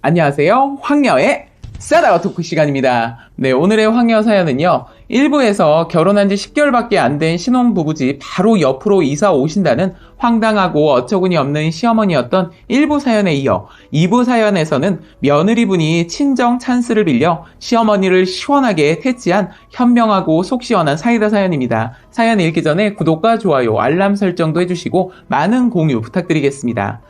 안녕하세요. 황녀의 싸다가 토크 시간입니다. 네, 오늘의 황녀 사연은요. 일부에서 결혼한 지 10개월밖에 안 된 신혼부부 집 바로 옆으로 이사 오신다는 황당하고 어처구니 없는 시어머니였던 1부 사연에 이어 2부 사연에서는 며느리분이 친정 찬스를 빌려 시어머니를 시원하게 퇴치한 현명하고 속 시원한 사이다 사연입니다. 사연 읽기 전에 구독과 좋아요, 알람 설정도 해주시고 많은 공유 부탁드리겠습니다.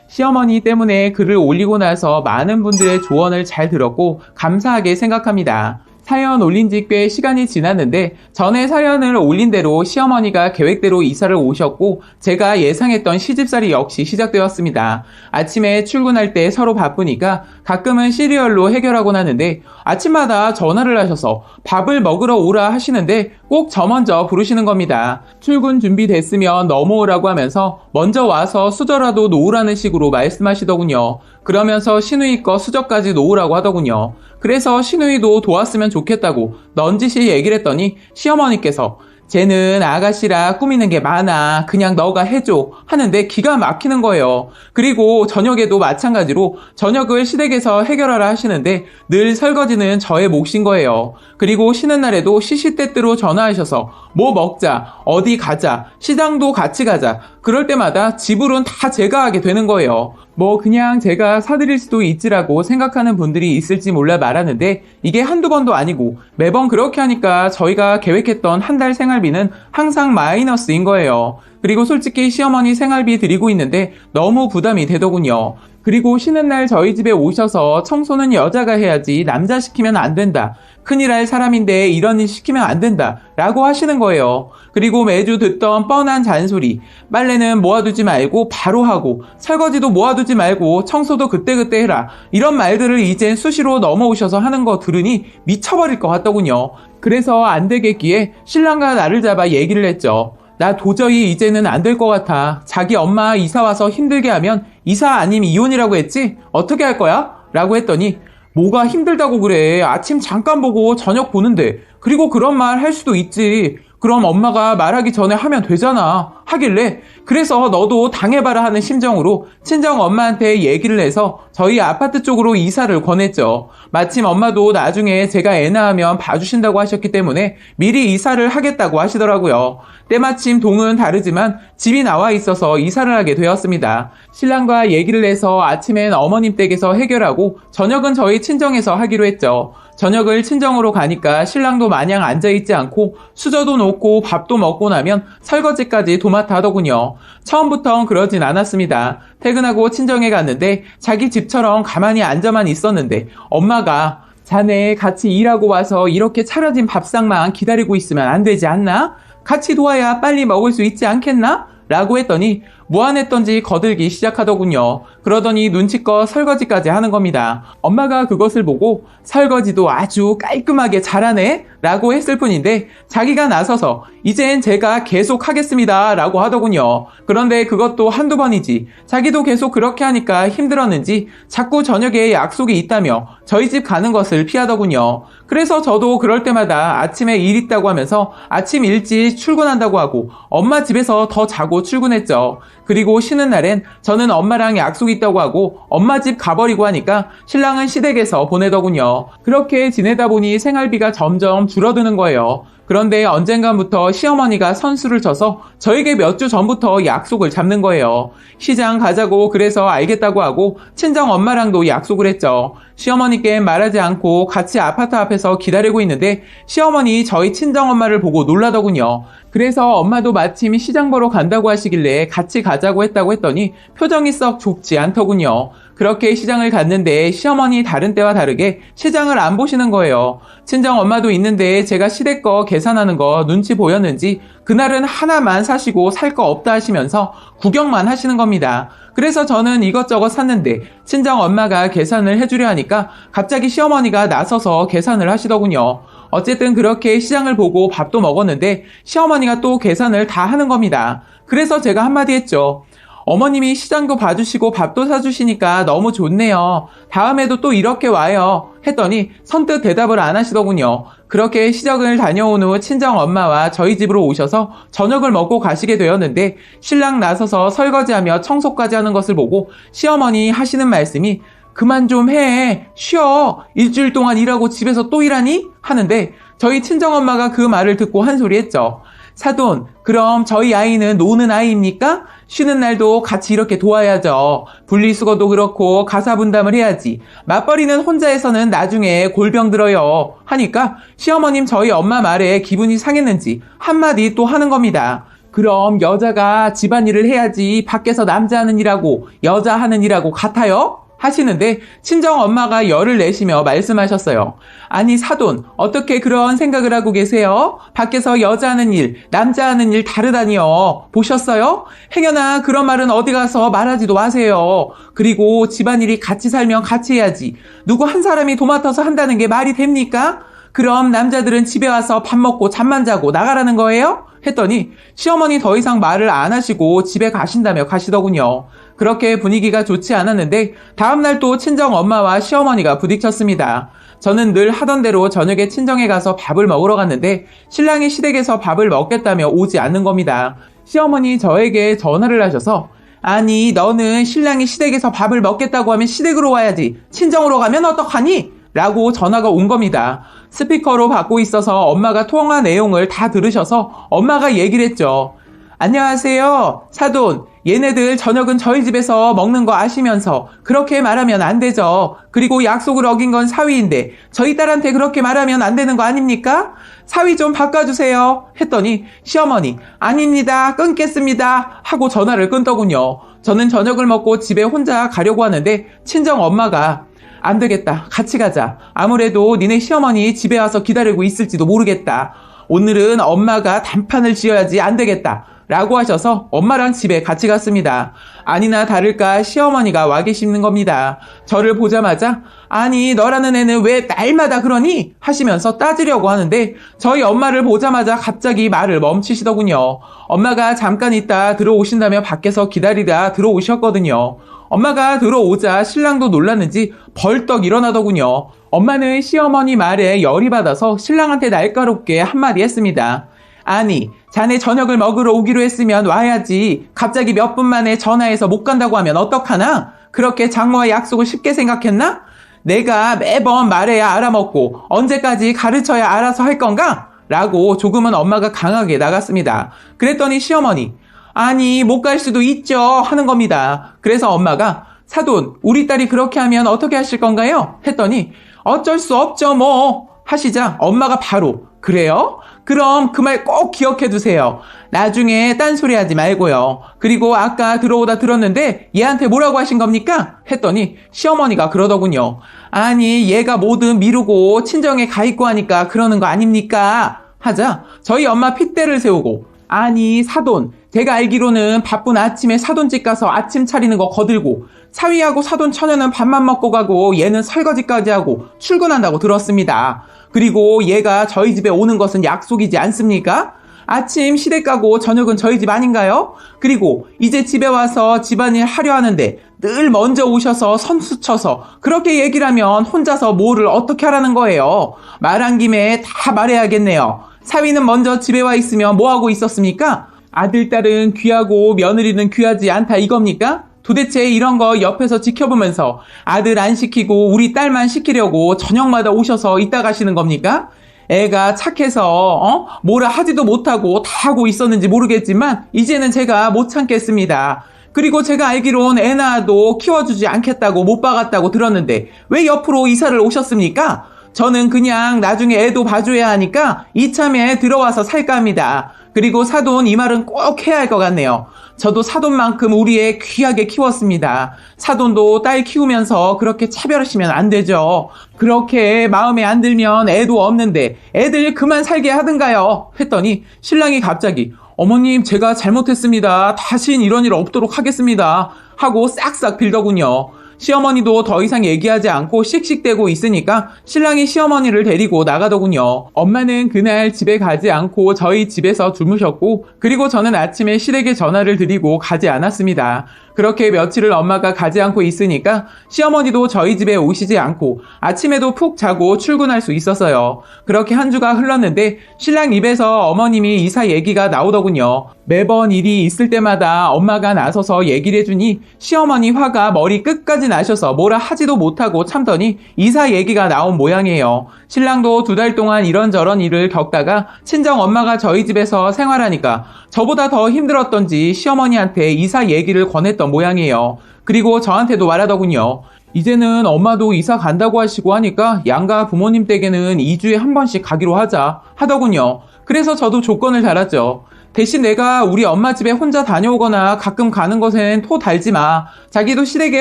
시어머니 때문에 글을 올리고 나서 많은 분들의 조언을 잘 들었고 감사하게 생각합니다. 사연 올린 지 꽤 시간이 지났는데 전에 사연을 올린 대로 시어머니가 계획대로 이사를 오셨고 제가 예상했던 시집살이 역시 시작되었습니다. 아침에 출근할 때 서로 바쁘니까 가끔은 시리얼로 해결하곤 하는데 아침마다 전화를 하셔서 밥을 먹으러 오라 하시는데 꼭 저 먼저 부르시는 겁니다. 출근 준비됐으면 넘어오라고 하면서 먼저 와서 수저라도 놓으라는 식으로 말씀하시더군요. 그러면서 시누이 거 수저까지 놓으라고 하더군요. 그래서 시누이도 도왔으면 좋겠다고 넌지시 얘기를 했더니 시어머니께서 쟤는 아가씨라 꾸미는 게 많아. 그냥 너가 해줘. 하는데 기가 막히는 거예요. 그리고 저녁에도 마찬가지로 저녁을 시댁에서 해결하라 하시는데 늘 설거지는 저의 몫인 거예요. 그리고 쉬는 날에도 시시때때로 전화하셔서 뭐 먹자, 어디 가자, 시장도 같이 가자. 그럴 때마다 지불은 다 제가 하게 되는 거예요. 뭐 그냥 제가 사드릴 수도 있지라고 생각하는 분들이 있을지 몰라 말하는데 이게 한두 번도 아니고 매번 그렇게 하니까 저희가 계획했던 한 달 생활비는 항상 마이너스인 거예요. 그리고 솔직히 시어머니 생활비 드리고 있는데 너무 부담이 되더군요. 그리고 쉬는 날 저희 집에 오셔서 청소는 여자가 해야지 남자 시키면 안 된다. 큰일 할 사람인데 이런 일 시키면 안 된다. 라고 하시는 거예요. 그리고 매주 듣던 뻔한 잔소리. 빨래는 모아두지 말고 바로 하고 설거지도 모아두지 말고 청소도 그때그때 해라. 이런 말들을 이젠 수시로 넘어오셔서 하는 거 들으니 미쳐버릴 것 같더군요. 그래서 안 되겠기에 신랑과 나를 잡아 얘기를 했죠. 나 도저히 이제는 안 될 것 같아. 자기 엄마 이사 와서 힘들게 하면 이사 아님 이혼이라고 했지? 어떻게 할 거야? 라고 했더니 뭐가 힘들다고 그래. 아침 잠깐 보고 저녁 보는데. 그리고 그런 말 할 수도 있지. 그럼 엄마가 말하기 전에 하면 되잖아. 하길래 그래서 너도 당해봐라 하는 심정으로 친정 엄마한테 얘기를 해서 저희 아파트 쪽으로 이사를 권했죠. 마침 엄마도 나중에 제가 애 낳으면 봐주신다고 하셨기 때문에 미리 이사를 하겠다고 하시더라고요. 때마침 동은 다르지만 집이 나와 있어서 이사를 하게 되었습니다. 신랑과 얘기를 해서 아침엔 어머님 댁에서 해결하고 저녁은 저희 친정에서 하기로 했죠. 저녁을 친정으로 가니까 신랑도 마냥 앉아있지 않고 수저도 놓고 밥도 먹고 나면 설거지까지 도맡아 하더군요. 처음부턴 그러진 않았습니다. 퇴근하고 친정에 갔는데 자기 집처럼 가만히 앉아만 있었는데 엄마가 자네 같이 일하고 와서 이렇게 차려진 밥상만 기다리고 있으면 안 되지 않나? 같이 도와야 빨리 먹을 수 있지 않겠나? 라고 했더니 무안했던지 거들기 시작하더군요. 그러더니 눈치껏 설거지까지 하는 겁니다. 엄마가 그것을 보고 설거지도 아주 깔끔하게 잘하네? 라고 했을 뿐인데 자기가 나서서 이젠 제가 계속 하겠습니다 라고 하더군요. 그런데 그것도 한두 번이지 자기도 계속 그렇게 하니까 힘들었는지 자꾸 저녁에 약속이 있다며 저희 집 가는 것을 피하더군요. 그래서 저도 그럴 때마다 아침에 일 있다고 하면서 아침 일찍 출근한다고 하고 엄마 집에서 더 자고 출근했죠. 그리고 쉬는 날엔 저는 엄마랑 약속 있다고 하고 엄마 집 가버리고 하니까 신랑은 시댁에서 보내더군요. 그렇게 지내다 보니 생활비가 점점 줄어드는 거예요. 그런데 언젠가부터 시어머니가 선수를 쳐서 저에게 몇 주 전부터 약속을 잡는 거예요. 시장 가자고 그래서 알겠다고 하고 친정 엄마랑도 약속을 했죠. 시어머니께 말하지 않고 같이 아파트 앞에서 기다리고 있는데 시어머니 저희 친정 엄마를 보고 놀라더군요. 그래서 엄마도 마침 시장 보러 간다고 하시길래 같이 가자고 했다고 했더니 표정이 썩 좋지 않더군요. 그렇게 시장을 갔는데 시어머니 다른 때와 다르게 시장을 안 보시는 거예요. 친정 엄마도 있는데 제가 시댁 거 계산하는 거 눈치 보였는지 그날은 하나만 사시고 살 거 없다 하시면서 구경만 하시는 겁니다. 그래서 저는 이것저것 샀는데 친정 엄마가 계산을 해주려 하니까 갑자기 시어머니가 나서서 계산을 하시더군요. 어쨌든 그렇게 시장을 보고 밥도 먹었는데 시어머니가 또 계산을 다 하는 겁니다. 그래서 제가 한마디 했죠. 어머님이 시장도 봐주시고 밥도 사주시니까 너무 좋네요. 다음에도 또 이렇게 와요. 했더니 선뜻 대답을 안 하시더군요. 그렇게 시장을 다녀온 후 친정 엄마와 저희 집으로 오셔서 저녁을 먹고 가시게 되었는데 신랑 나서서 설거지하며 청소까지 하는 것을 보고 시어머니 하시는 말씀이 그만 좀 해. 쉬어. 일주일 동안 일하고 집에서 또 일하니? 하는데 저희 친정엄마가 그 말을 듣고 한 소리 했죠. 사돈, 그럼 저희 아이는 노는 아이입니까? 쉬는 날도 같이 이렇게 도와야죠. 분리수거도 그렇고 가사 분담을 해야지. 맞벌이는 혼자 해서는 나중에 골병 들어요. 하니까 시어머님 저희 엄마 말에 기분이 상했는지 한마디 또 하는 겁니다. 그럼 여자가 집안일을 해야지 밖에서 남자 하는 일하고 여자 하는 일하고 같아요? 하시는데 친정엄마가 열을 내시며 말씀하셨어요. 아니 사돈, 어떻게 그런 생각을 하고 계세요? 밖에서 여자 하는 일, 남자 하는 일 다르다니요. 보셨어요? 행여나 그런 말은 어디 가서 말하지도 마세요. 그리고 집안일이 같이 살면 같이 해야지. 누구 한 사람이 도맡아서 한다는 게 말이 됩니까? 그럼 남자들은 집에 와서 밥 먹고 잠만 자고 나가라는 거예요? 했더니 시어머니 더 이상 말을 안 하시고 집에 가신다며 가시더군요. 그렇게 분위기가 좋지 않았는데 다음날 또 친정 엄마와 시어머니가 부딪혔습니다. 저는 늘 하던 대로 저녁에 친정에 가서 밥을 먹으러 갔는데 신랑이 시댁에서 밥을 먹겠다며 오지 않는 겁니다. 시어머니 저에게 전화를 하셔서 아니 너는 신랑이 시댁에서 밥을 먹겠다고 하면 시댁으로 와야지 친정으로 가면 어떡하니? 라고 전화가 온 겁니다. 스피커로 받고 있어서 엄마가 통화 내용을 다 들으셔서 엄마가 얘기를 했죠. 안녕하세요. 사돈, 얘네들 저녁은 저희 집에서 먹는 거 아시면서 그렇게 말하면 안 되죠. 그리고 약속을 어긴 건 사위인데 저희 딸한테 그렇게 말하면 안 되는 거 아닙니까? 사위 좀 바꿔주세요. 했더니 시어머니 아닙니다. 끊겠습니다. 하고 전화를 끊더군요. 저는 저녁을 먹고 집에 혼자 가려고 하는데 친정 엄마가 안 되겠다. 같이 가자. 아무래도 니네 시어머니 집에 와서 기다리고 있을지도 모르겠다. 오늘은 엄마가 단판을 지어야지 안 되겠다. 라고 하셔서 엄마랑 집에 같이 갔습니다. 아니나 다를까 시어머니가 와 계시는 겁니다. 저를 보자마자 아니 너라는 애는 왜 날마다 그러니? 하시면서 따지려고 하는데 저희 엄마를 보자마자 갑자기 말을 멈추시더군요. 엄마가 잠깐 있다 들어오신다며 밖에서 기다리다 들어오셨거든요. 엄마가 들어오자 신랑도 놀랐는지 벌떡 일어나더군요. 엄마는 시어머니 말에 열이 받아서 신랑한테 날카롭게 한마디 했습니다. 아니, 자네 저녁을 먹으러 오기로 했으면 와야지. 갑자기 몇 분 만에 전화해서 못 간다고 하면 어떡하나? 그렇게 장모와 약속을 쉽게 생각했나? 내가 매번 말해야 알아먹고 언제까지 가르쳐야 알아서 할 건가? 라고 조금은 엄마가 강하게 나갔습니다. 그랬더니 시어머니, 아니 못 갈 수도 있죠 하는 겁니다. 그래서 엄마가 사돈 우리 딸이 그렇게 하면 어떻게 하실 건가요? 했더니 어쩔 수 없죠 뭐 하시자 엄마가 바로 그래요? 그럼 그 말 꼭 기억해 두세요. 나중에 딴소리 하지 말고요. 그리고 아까 들어오다 들었는데 얘한테 뭐라고 하신 겁니까? 했더니 시어머니가 그러더군요. 아니 얘가 뭐든 미루고 친정에 가 있고 하니까 그러는 거 아닙니까? 하자 저희 엄마 핏대를 세우고 아니 사돈 제가 알기로는 바쁜 아침에 사돈집 가서 아침 차리는 거 거들고 사위하고 사돈 처녀는 밥만 먹고 가고 얘는 설거지까지 하고 출근한다고 들었습니다. 그리고 얘가 저희 집에 오는 것은 약속이지 않습니까? 아침 시댁 가고 저녁은 저희 집 아닌가요? 그리고 이제 집에 와서 집안일 하려 하는데 늘 먼저 오셔서 선수 쳐서 그렇게 얘기를 하면 혼자서 뭐를 어떻게 하라는 거예요? 말한 김에 다 말해야겠네요. 사위는 먼저 집에 와 있으면 뭐하고 있었습니까? 아들, 딸은 귀하고 며느리는 귀하지 않다 이겁니까? 도대체 이런 거 옆에서 지켜보면서 아들 안 시키고 우리 딸만 시키려고 저녁마다 오셔서 있다 가시는 겁니까? 애가 착해서 뭐라 하지도 못하고 다 하고 있었는지 모르겠지만 이제는 제가 못 참겠습니다. 그리고 제가 알기론 애 낳아도 키워주지 않겠다고 못 박았다고 들었는데 왜 옆으로 이사를 오셨습니까? 저는 그냥 나중에 애도 봐줘야 하니까 이참에 들어와서 살까 합니다. 그리고 사돈 이 말은 꼭 해야 할 것 같네요. 저도 사돈만큼 우리 애 귀하게 키웠습니다. 사돈도 딸 키우면서 그렇게 차별하시면 안 되죠. 그렇게 마음에 안 들면 애도 없는데 애들 그만 살게 하든가요. 했더니 신랑이 갑자기 어머님 제가 잘못했습니다. 다신 이런 일 없도록 하겠습니다. 하고 싹싹 빌더군요. 시어머니도 더 이상 얘기하지 않고 씩씩대고 있으니까 신랑이 시어머니를 데리고 나가더군요. 엄마는 그날 집에 가지 않고 저희 집에서 주무셨고 그리고 저는 아침에 시댁에 전화를 드리고 가지 않았습니다. 그렇게 며칠을 엄마가 가지 않고 있으니까 시어머니도 저희 집에 오시지 않고 아침에도 푹 자고 출근할 수 있었어요. 그렇게 한 주가 흘렀는데 신랑 입에서 어머님이 이사 얘기가 나오더군요. 매번 일이 있을 때마다 엄마가 나서서 얘기를 해주니 시어머니 화가 머리 끝까지 나셔서 뭐라 하지도 못하고 참더니 이사 얘기가 나온 모양이에요. 신랑도 2달 동안 이런저런 일을 겪다가 친정 엄마가 저희 집에서 생활하니까 저보다 더 힘들었던지 시어머니한테 이사 얘기를 권했던 모양이에요. 그리고 저한테도 말하더군요. 이제는 엄마도 이사 간다고 하시고 하니까 양가 부모님 댁에는 2주에 한 번씩 가기로 하자 하더군요. 그래서 저도 조건을 달았죠. 대신 내가 우리 엄마 집에 혼자 다녀오거나 가끔 가는 것엔 토 달지 마. 자기도 시댁에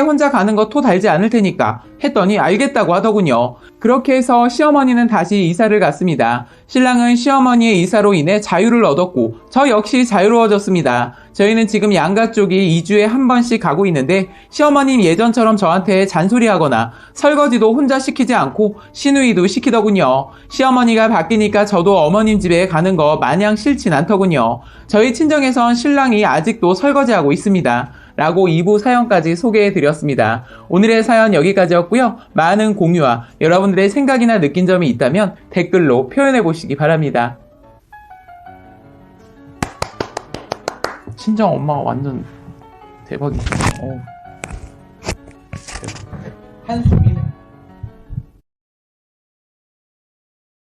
혼자 가는 거 토 달지 않을 테니까 했더니 알겠다고 하더군요. 그렇게 해서 시어머니는 다시 이사를 갔습니다. 신랑은 시어머니의 이사로 인해 자유를 얻었고 저 역시 자유로워졌습니다. 저희는 지금 양가 쪽이 2주에 한 번씩 가고 있는데 시어머님 예전처럼 저한테 잔소리하거나 설거지도 혼자 시키지 않고 시누이도 시키더군요. 시어머니가 바뀌니까 저도 어머님 집에 가는 거 마냥 싫진 않더군요. 저희 친정에선 신랑이 아직도 설거지하고 있습니다. 라고 2부 사연까지 소개해드렸습니다. 오늘의 사연 여기까지였고요. 많은 공유와 여러분들의 생각이나 느낀 점이 있다면 댓글로 표현해보시기 바랍니다. 친정 엄마가 완전 대박이죠. 한수민은